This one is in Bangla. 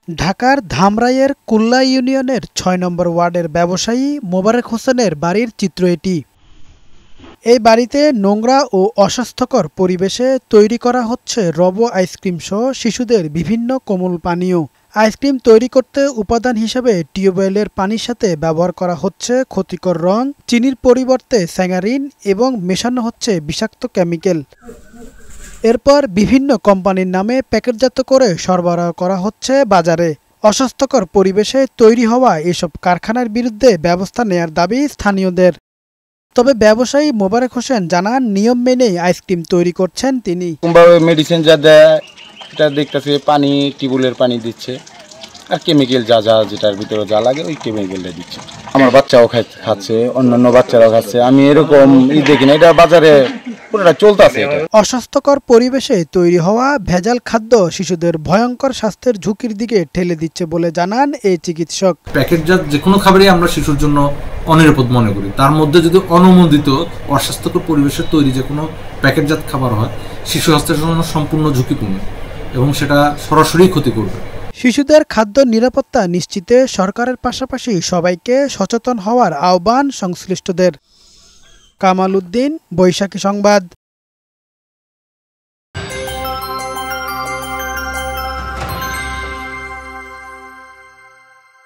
ঢাকার ধামরাইয়ের কুল্লা ইউনিয়নের ৬ নম্বর ওয়ার্ডের ব্যবসায়ী মোবারক হোসেনের বাড়ির চিত্র এটি। এই বাড়িতে নোংরা ও অস্বাস্থ্যকর পরিবেশে তৈরি করা হচ্ছে রবো আইসক্রিম সহ শিশুদের বিভিন্ন কোমল পানীয়। আইসক্রিম তৈরি করতে উপাদান হিসেবে টিউবওয়েলের পানির সাথে ব্যবহার করা হচ্ছে ক্ষতিকর রং, চিনির পরিবর্তে স্যাঙ্গারিন এবং মেশানো হচ্ছে বিষাক্ত কেমিক্যাল। এরপর বিভিন্ন কোম্পানির নামে প্যাকেটজাত করে সরবরাহ করা হচ্ছে বাজারে। অস্বাস্থ্যকর পরিবেশে তৈরি হওয়া এসব কারখানার বিরুদ্ধে ব্যবস্থা নেয়ার দাবি স্থানীয়দের। তবে ব্যবসায়ী মোবারক হোসেন জানান, নিয়ম মেনেই আইসক্রিম তৈরি করছেন তিনি। মেডিসিন যা দেয় এটা দেখতেছে, পানি টিউবওয়েলের পানি দিচ্ছে আর কেমিক্যাল যা যা যেটার ভিতরে যা লাগে ওই কেমিক্যালটা দিচ্ছে। আমার বাচ্চাও খাচ্ছে, অন্যান্য বাচ্চারাও খাচ্ছে। আমি এরকম দেখি না, এটা বাজারে পুরোটা চলতেছে। অস্বাস্থ্যকর পরিবেশে তৈরি হওয়া ভেজাল খাদ্য শিশুদের ভয়ঙ্কর স্বাস্থ্যের ঝুঁকির দিকে ঠেলে দিচ্ছে বলে জানান এই চিকিৎসক। প্যাকেটজাত যে কোনো খাবারই আমরা শিশুর জন্য অনিরাপদ মনে করি, তার মধ্যে যদি অনুমোদিত অস্বাস্থ্যকর পরিবেশে তৈরি যে কোনো প্যাকেটজাত খাবার হয়, শিশু স্বাস্থ্যের জন্য সম্পূর্ণ ঝুঁকিপূর্ণ এবং সেটা সরাসরি ক্ষতি করবে। শিশুদের খাদ্য নিরাপত্তা নিশ্চিতে সরকারের পাশাপাশি সবাইকে সচেতন হওয়ার আহ্বান সংশ্লিষ্টদের। কামাল উদ্দিন, বৈশাখী সংবাদ।